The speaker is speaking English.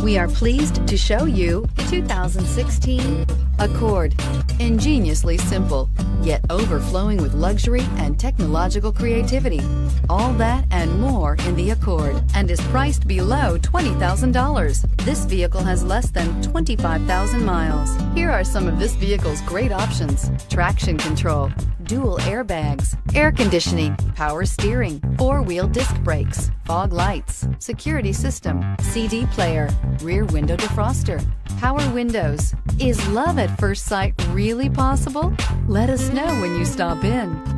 We are pleased to show you the 2016 Accord. Ingeniously simple, yet overflowing with luxury and technological creativity. All that and more in the Accord, and is priced below $20,000. This vehicle has less than 25,000 miles. Here are some of this vehicle's great options: traction control, dual airbags, air conditioning, power steering, four-wheel disc brakes, fog lights, security system, CD player, rear window defroster, power windows. Is love at first sight really possible? Let us know when you stop in.